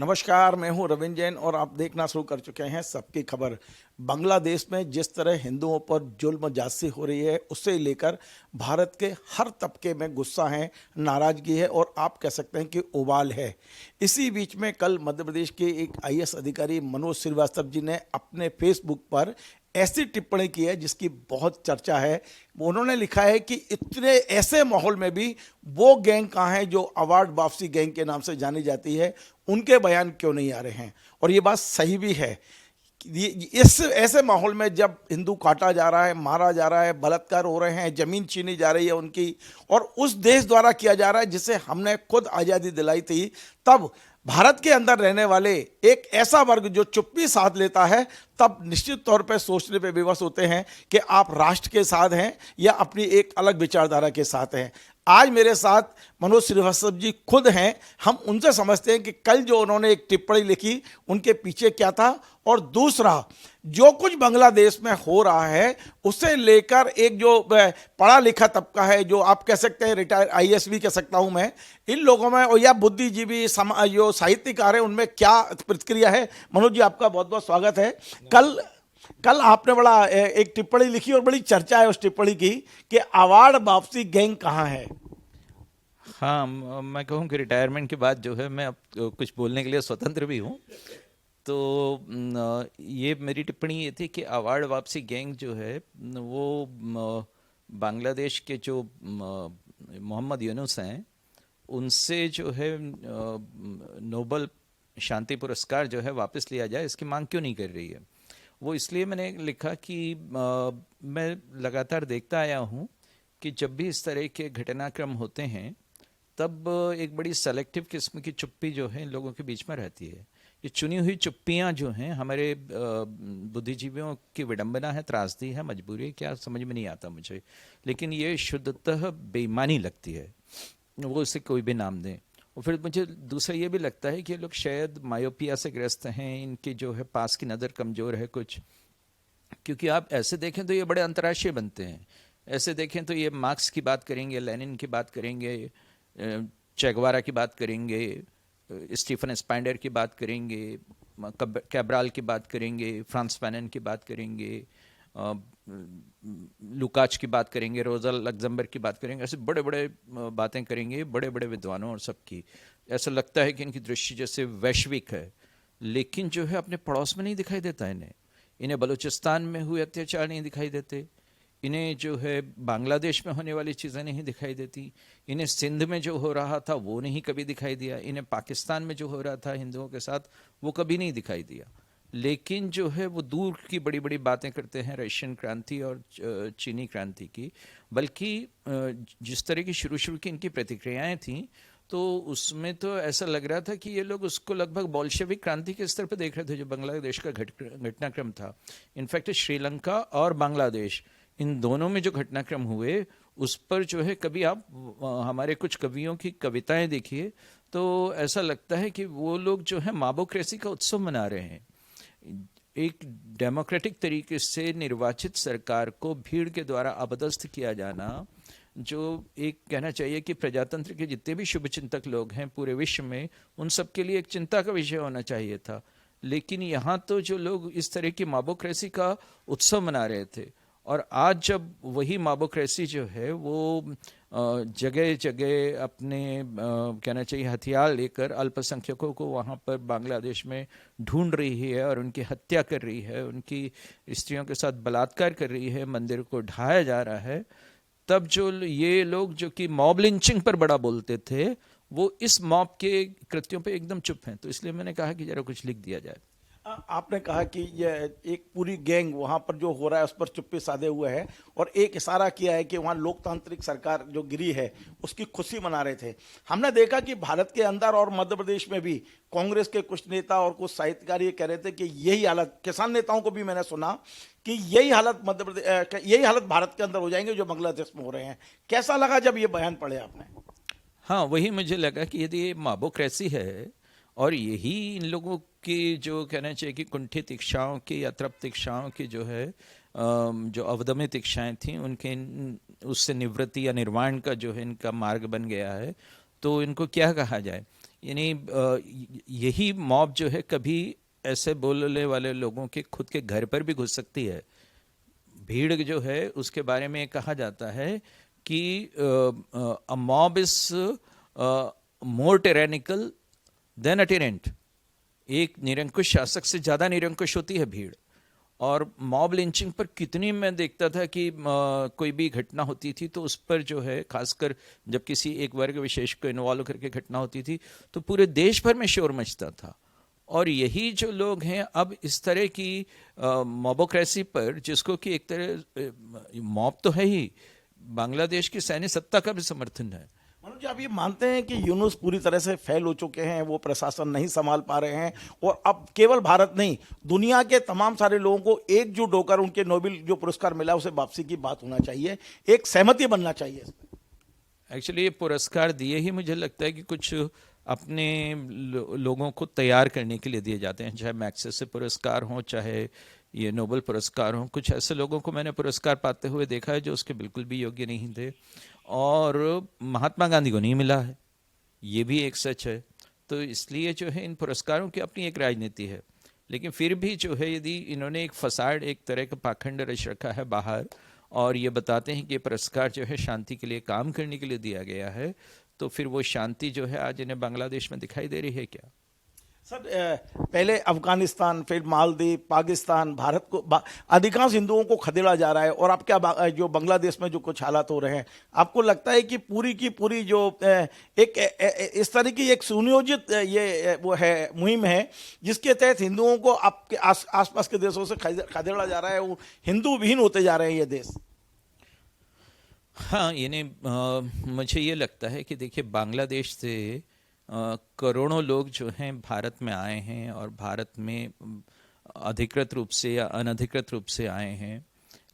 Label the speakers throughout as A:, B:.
A: नमस्कार, मैं हूं रविंद्र जैन और आप देखना शुरू कर चुके हैं सबकी खबर। बांग्लादेश में जिस तरह हिंदुओं पर जुल्म जासी हो रही है, उससे लेकर भारत के हर तबके में गुस्सा है, नाराजगी है और आप कह सकते हैं कि उबाल है। इसी बीच में कल मध्य प्रदेश के एक आईएएस अधिकारी मनोज श्रीवास्तव जी ने अपने फेसबुक पर ऐसी टिप्पणी की है जिसकी बहुत चर्चा है। उन्होंने लिखा है कि इतने ऐसे माहौल में भी वो गैंग कहाँ है जो अवार्ड वापसी गैंग के नाम से जानी जाती है, उनके बयान क्यों नहीं आ रहे हैं। और ये बात सही भी है। इस ऐसे माहौल में जब हिंदू काटा जा रहा है, मारा जा रहा है, बलात्कार हो रहे हैं, जमीन छीनी जा रही है उनकी, और उस देश द्वारा किया जा रहा है जिसे हमने खुद आज़ादी दिलाई थी, तब भारत के अंदर रहने वाले एक ऐसा वर्ग जो चुप्पी साध लेता है, तब निश्चित तौर पर सोचने पे विवश होते हैं कि आप राष्ट्र के साथ हैं या अपनी एक अलग विचारधारा के साथ हैं। आज मेरे साथ मनोज श्रीवास्तव जी खुद हैं। हम उनसे समझते हैं कि कल जो उन्होंने एक टिप्पणी लिखी, उनके पीछे क्या था, और दूसरा जो कुछ बांग्लादेश में हो रहा है उसे लेकर एक जो पढ़ा लिखा तबका है, जो आप कह सकते हैं रिटायर आईएएस भी कह सकता हूं मैं, इन लोगों में और या बुद्धिजीवी जो साहित्यकार है उनमें क्या प्रतिक्रिया है। मनोज जी, आपका बहुत बहुत स्वागत है। कल आपने बड़ा एक टिप्पणी लिखी और बड़ी चर्चा है उस टिप्पणी की कि अवार्ड वापसी गैंग कहाँ है।
B: हाँ, मैं कहूँ कि रिटायरमेंट के बाद जो है मैं अब कुछ बोलने के लिए स्वतंत्र भी हूँ। तो ये मेरी टिप्पणी ये थी कि अवार्ड वापसी गैंग जो है वो बांग्लादेश के जो मोहम्मद यूनुस हैं उनसे जो है नोबल शांति पुरस्कार जो है वापस लिया जाए, इसकी मांग क्यों नहीं कर रही है। वो इसलिए मैंने लिखा कि मैं लगातार देखता आया हूँ कि जब भी इस तरह के घटनाक्रम होते हैं तब एक बड़ी सेलेक्टिव किस्म की चुप्पी जो है लोगों के बीच में रहती है। ये चुनी हुई चुप्पियाँ जो हैं हमारे बुद्धिजीवियों की विडंबना है, त्रासदी है, मजबूरी है, क्या समझ में नहीं आता मुझे, लेकिन ये शुद्धतः बेईमानी लगती है, वो इसे कोई भी नाम दें। और फिर मुझे दूसरा ये भी लगता है कि ये लोग शायद मायोपिया से ग्रस्त हैं, इनकी जो है पास की नज़र कमज़ोर है कुछ, क्योंकि आप ऐसे देखें तो ये बड़े अंतर्राष्ट्रीय बनते हैं। ऐसे देखें तो ये मार्क्स की बात करेंगे, लेनिन की बात करेंगे, चेगवारा की बात करेंगे, स्टीफन स्पाइंडर की बात करेंगे, कैब्राल की बात करेंगे, फ्रांस फैनन की बात करेंगे, लुकाच की बात करेंगे, रोजा लग्जमबर्ग की बात करेंगे। ऐसे बड़े बड़े बातें करेंगे बड़े बड़े विद्वानों और सबकी। ऐसा लगता है कि इनकी दृष्टि जैसे वैश्विक है, लेकिन जो है अपने पड़ोस में नहीं दिखाई देता इन्हें बलूचिस्तान में हुए अत्याचार नहीं दिखाई देते, इन्हें जो है बांग्लादेश में होने वाली चीज़ें नहीं दिखाई देती, इन्हें सिंध में जो हो रहा था वो नहीं कभी दिखाई दिया, इन्हें पाकिस्तान में जो हो रहा था हिंदुओं के साथ वो कभी नहीं दिखाई दिया। लेकिन जो है वो दूर की बड़ी बड़ी बातें करते हैं रशियन क्रांति और चीनी क्रांति की। बल्कि जिस तरह की शुरू की इनकी प्रतिक्रियाएं थीं तो उसमें तो ऐसा लग रहा था कि ये लोग उसको लगभग बोल्शेविक क्रांति के स्तर पर देख रहे थे जो बांग्लादेश का घटनाक्रम था। इनफैक्ट श्रीलंका और बांग्लादेश इन दोनों में जो घटनाक्रम हुए उस पर जो है कभी आप हमारे कुछ कवियों की कविताएं देखिए तो ऐसा लगता है कि वो लोग जो है माबोक्रेसी का उत्सव मना रहे हैं। एक डेमोक्रेटिक तरीके से निर्वाचित सरकार को भीड़ के द्वारा अपदस्थ किया जाना, जो एक कहना चाहिए कि प्रजातंत्र के जितने भी शुभचिंतक लोग हैं पूरे विश्व में उन सब के लिए एक चिंता का विषय होना चाहिए था। लेकिन यहाँ तो जो लोग इस तरह की माबोक्रेसी का उत्सव मना रहे थे, और आज जब वही माबोक्रेसी जो है वो जगह जगह अपने कहना चाहिए हथियार लेकर अल्पसंख्यकों को वहाँ पर बांग्लादेश में ढूंढ रही है और उनकी हत्या कर रही है, उनकी स्त्रियों के साथ बलात्कार कर रही है, मंदिर को ढाया जा रहा है, तब जो ये लोग जो कि मॉब लिंचिंग पर बड़ा बोलते थे वो इस मॉब के कृत्यों पे एकदम चुप हैं। तो इसलिए मैंने कहा कि जरा कुछ लिख दिया जाए।
A: आपने कहा कि ये एक पूरी गैंग वहां पर जो हो रहा है उस पर चुप्पी साधे हुए है, और एक इशारा किया है कि वहां लोकतांत्रिक सरकार जो गिरी है उसकी खुशी मना रहे थे। हमने देखा कि भारत के अंदर और मध्य प्रदेश में भी कांग्रेस के कुछ नेता और कुछ साहित्यकार ये कह रहे थे कि यही हालत, किसान नेताओं को भी मैंने सुना कि यही हालत मध्य प्रदेश, यही हालत भारत के अंदर हो जाएंगे जो बांग्लादेश में हो रहे हैं। कैसा लगा जब ये बयान पढ़े आपने?
B: हाँ, वही मुझे लगा कि यदि ये माबोक्रेसी है और यही इन लोगों की जो कहना चाहिए कि कुंठित इच्छाओं की, अतृप्त इच्छाओं की जो है जो अवदमित इच्छाएं थीं उनके उससे निवृत्ति या निर्वाण का जो है इनका मार्ग बन गया है, तो इनको क्या कहा जाए। यानी यही मॉब जो है कभी ऐसे बोलने वाले लोगों के खुद के घर पर भी घुस सकती है। भीड़ जो है उसके बारे में कहा जाता है कि a mob is more tyrannical than a tyrant. एक निरंकुश शासक से ज्यादा निरंकुश होती है भीड़। और मॉब लिंचिंग पर कितनी मैं देखता था कि कोई भी घटना होती थी तो उस पर जो है खासकर जब किसी एक वर्ग विशेष को इन्वॉल्व करके घटना होती थी तो पूरे देश भर में शोर मचता था। और यही जो लोग हैं अब इस तरह की मॉबोक्रेसी पर, जिसको कि एक तरह मॉब तो है ही, बांग्लादेश की सैन्य सत्ता का भी समर्थन है।
A: मनोज जी, आप ये मानते हैं कि यूनुस पूरी तरह से फेल हो चुके हैं, वो प्रशासन नहीं संभाल पा रहे हैं और अब केवल भारत नहीं दुनिया के तमाम सारे लोगों को एकजुट होकर उनके नोबेल जो पुरस्कार मिला उसे वापसी की बात होना चाहिए, एक सहमति बनना चाहिए?
B: एक्चुअली ये पुरस्कार दिए ही मुझे लगता है कि कुछ अपने लोगों को तैयार करने के लिए दिए जाते हैं, चाहे मैग्सेसे पुरस्कार हों चाहे ये नोबेल पुरस्कार हों। कुछ ऐसे लोगों को मैंने पुरस्कार पाते हुए देखा है जो उसके बिल्कुल भी योग्य नहीं थे, और महात्मा गांधी को नहीं मिला है, ये भी एक सच है। तो इसलिए जो है इन पुरस्कारों की अपनी एक राजनीति है, लेकिन फिर भी जो है यदि इन्होंने एक फसाड, एक तरह का पाखंड रच रखा है बाहर, और ये बताते हैं कि ये पुरस्कार जो है शांति के लिए काम करने के लिए दिया गया है, तो फिर वो शांति जो है आज इन्हें बांग्लादेश में दिखाई दे रही है क्या?
A: सर, पहले अफगानिस्तान, फिर मालदीव, पाकिस्तान, भारत को अधिकांश हिंदुओं को खदेड़ा जा रहा है और अब क्या जो बांग्लादेश में जो कुछ हालात हो रहे हैं, आपको लगता है कि पूरी की पूरी जो एक इस तरह की एक सुनियोजित ये वो है मुहिम है जिसके तहत हिंदुओं को आपके आसपास के देशों से खदेड़ा जा रहा है, वो हिंदू विहीन होते जा रहे हैं ये देश?
B: हाँ, यानी मुझे ये लगता है कि देखिए बांग्लादेश से करोड़ों लोग जो हैं भारत में आए हैं, और भारत में अधिकृत रूप से या अनधिकृत रूप से आए हैं,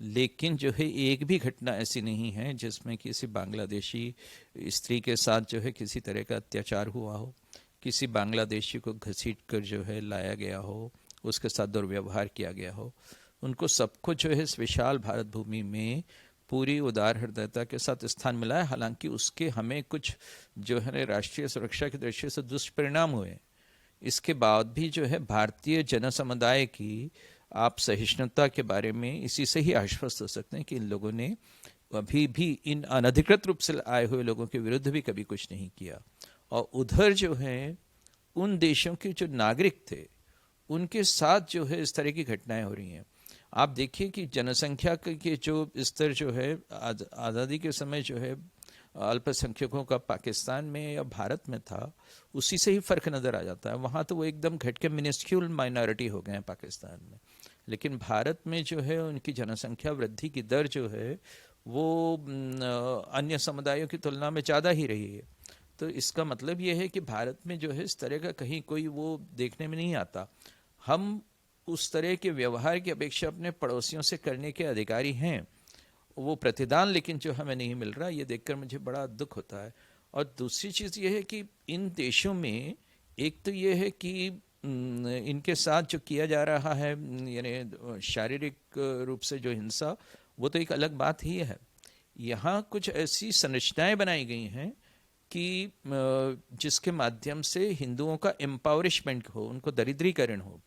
B: लेकिन जो है एक भी घटना ऐसी नहीं है जिसमें किसी बांग्लादेशी स्त्री के साथ जो है किसी तरह का अत्याचार हुआ हो, किसी बांग्लादेशी को घसीट कर जो है लाया गया हो, उसके साथ दुर्व्यवहार किया गया हो। उनको सबको जो है इस विशाल भारत भूमि में पूरी उदार हृदयता के साथ स्थान मिला है। हालांकि उसके हमें कुछ जो है राष्ट्रीय सुरक्षा की दृष्टि से दुष्परिणाम हुए, इसके बाद भी जो है भारतीय जन समुदाय की आप सहिष्णुता के बारे में इसी से ही आश्वस्त हो सकते हैं कि इन लोगों ने अभी भी इन अनधिकृत रूप से आए हुए लोगों के विरुद्ध भी कभी कुछ नहीं किया। और उधर जो है उन देशों के जो नागरिक थे उनके साथ जो है इस तरह की घटनाएं हो रही हैं। आप देखिए कि जनसंख्या के जो स्तर जो है आज़ादी के समय जो है अल्पसंख्यकों का पाकिस्तान में या भारत में था, उसी से ही फ़र्क नज़र आ जाता है। वहाँ तो वो एकदम घट के मिनिस्क्यूल माइनॉरिटी हो गए हैं पाकिस्तान में, लेकिन भारत में जो है उनकी जनसंख्या वृद्धि की दर जो है वो अन्य समुदायों की तुलना में ज़्यादा ही रही है। तो इसका मतलब ये है कि भारत में जो है इस तरह का कहीं कोई वो देखने में नहीं आता। हम उस तरह के व्यवहार की अपेक्षा अपने पड़ोसियों से करने के अधिकारी हैं, वो प्रतिदान लेकिन जो हमें नहीं मिल रहा, ये देखकर मुझे बड़ा दुख होता है। और दूसरी चीज़ ये है कि इन देशों में एक तो ये है कि इनके साथ जो किया जा रहा है यानी शारीरिक रूप से जो हिंसा, वो तो एक अलग बात ही है। यहाँ कुछ ऐसी संरचनाएं बनाई गई हैं कि जिसके माध्यम से हिंदुओं का एम्पावरिशमेंट हो, उनको दरिद्रीकरण हो।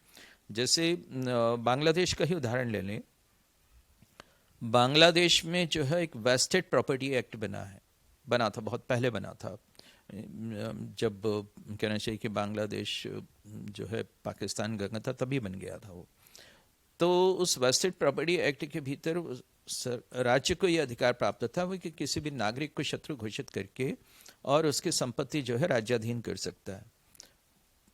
B: जैसे बांग्लादेश का ही उदाहरण ले लें, बांग्लादेश में जो है एक वेस्टेड प्रॉपर्टी एक्ट बना था, बहुत पहले बना था, जब कहना चाहिए कि बांग्लादेश जो है पाकिस्तान गंगा था तभी बन गया था वो। तो उस वेस्टेड प्रॉपर्टी एक्ट के भीतर राज्य को यह अधिकार प्राप्त था वो कि किसी भी नागरिक को शत्रु घोषित करके और उसकी संपत्ति जो है राज्याधीन कर सकता है।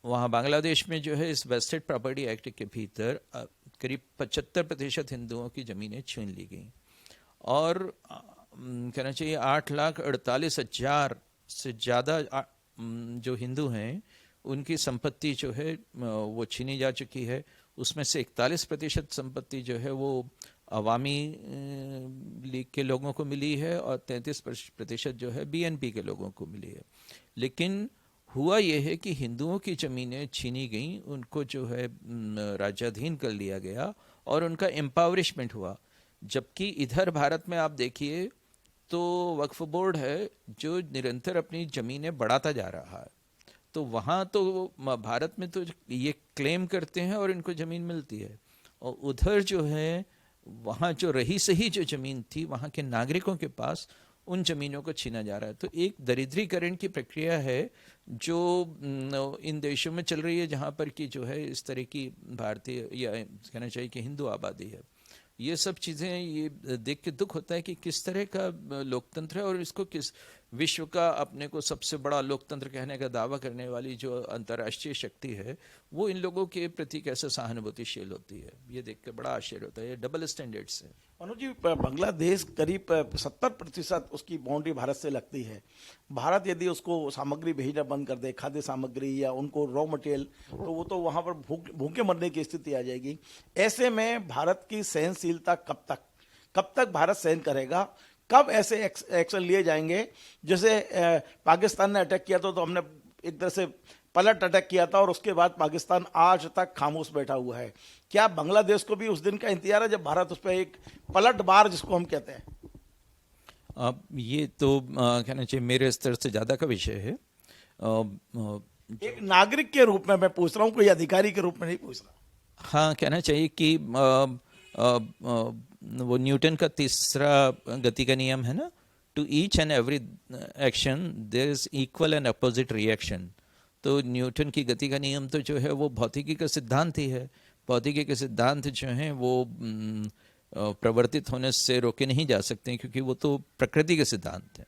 B: वहाँ बांग्लादेश में जो है इस वेस्टेड प्रॉपर्टी एक्ट के भीतर करीब 75% हिंदुओं की ज़मीनें छीन ली गई, और कहना चाहिए 8,48,000 से ज़्यादा जो हिंदू हैं उनकी संपत्ति जो है वो छीनी जा चुकी है। उसमें से 41% संपत्ति जो है वो अवामी लीग के लोगों को मिली है और 33% जो है बीएनपी के लोगों को मिली है। लेकिन हुआ यह है कि हिंदुओं की ज़मीनें छीनी गईं, उनको जो है राज्याधीन कर लिया गया और उनका एम्पावरिशमेंट हुआ। जबकि इधर भारत में आप देखिए तो वक्फ बोर्ड है जो निरंतर अपनी ज़मीनें बढ़ाता जा रहा है। तो वहाँ तो भारत में तो ये क्लेम करते हैं और इनको ज़मीन मिलती है, और उधर जो है वहाँ जो रही सही जो ज़मीन थी वहाँ के नागरिकों के पास उन ज़मीनों को छीना जा रहा है। तो एक दरिद्रीकरण की प्रक्रिया है जो इन देशों में चल रही है जहाँ पर कि जो है इस तरह की भारतीय या कहना चाहिए कि हिंदू आबादी है। ये सब चीज़ें ये देख के दुख होता है कि किस तरह का लोकतंत्र है, और इसको किस विश्व का अपने को सबसे बड़ा लोकतंत्र कहने का दावा करने वाली जो अंतर्राष्ट्रीय शक्ति है वो इन लोगों के प्रति कैसे सहानुभूतिशील होती है, ये देख के बड़ा आश्चर्य होता है। ये डबल स्टैंडर्ड्स है।
A: मनोज जी, बांग्लादेश करीब 70% उसकी बाउंड्री भारत से लगती है। भारत यदि उसको सामग्री भेजना बंद कर दे, खाद्य सामग्री या उनको रॉ मटेरियल, तो वो तो वहाँ पर भूखे मरने की स्थिति आ जाएगी। ऐसे में भारत की सहनशीलता कब तक भारत सहन करेगा? कब ऐसे एक्शन लिए जाएंगे? जैसे पाकिस्तान ने अटैक किया था तो हमने एक तरह से पलट अटैक किया था, और उसके बाद पाकिस्तान आज तक खामोश बैठा हुआ है। क्या बांग्लादेश को भी उस दिन का इंतजार है जब भारत उस पर एक पलटवार जिसको हम कहते हैं?
B: अब ये तो कहना चाहिए मेरे स्तर से ज़्यादा का विषय है।
A: एक नागरिक के रूप में मैं पूछ रहा हूँ, कोई अधिकारी के रूप में नहीं पूछ रहा।
B: हाँ, कहना चाहिए कि वो न्यूटन का तीसरा गति का नियम है ना, to each and every action there is equal and opposite reaction. तो न्यूटन की गति का नियम तो जो है वो भौतिकी का सिद्धांत ही है। भौतिकी के सिद्धांत जो हैं वो प्रवर्तित होने से रोके नहीं जा सकते हैं, क्योंकि वो तो प्रकृति के सिद्धांत हैं।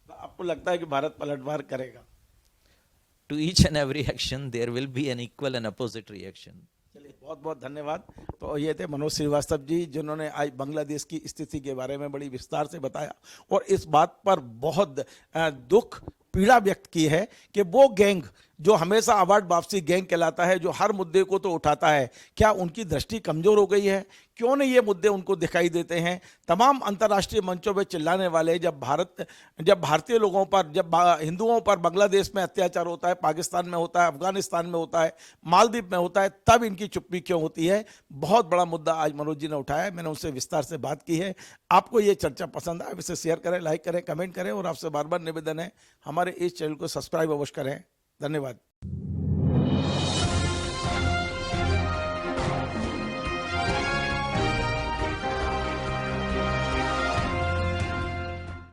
A: आपको लगता है कि भारत पलटवार करेगा?
B: To each and every action there will be an equal and opposite reaction.
A: चलिए, बहुत बहुत धन्यवाद। तो ये थे मनोज श्रीवास्तव जी, जिन्होंने आज बांग्लादेश की स्थिति के बारे में बड़ी विस्तार से बताया और इस बात पर बहुत दुख पीड़ा व्यक्त की है कि वो गैंग जो हमेशा अवार्ड वापसी गैंग कहलाता है, जो हर मुद्दे को तो उठाता है, क्या उनकी दृष्टि कमजोर हो गई है? क्यों नहीं ये मुद्दे उनको दिखाई देते हैं? तमाम अंतर्राष्ट्रीय मंचों पे चिल्लाने वाले जब भारतीय लोगों पर, जब हिंदुओं पर बांग्लादेश में अत्याचार होता है, पाकिस्तान में होता है, अफगानिस्तान में होता है, मालदीव में होता है, तब इनकी चुप्पी क्यों होती है? बहुत बड़ा मुद्दा आज मनोज जी ने उठाया, मैंने उनसे विस्तार से बात की है। आपको ये चर्चा पसंद आए, इसे शेयर करें, लाइक करें, कमेंट करें, और आपसे बार बार निवेदन है हमारे इस चैनल को सब्सक्राइब अवश्य करें। धन्यवाद।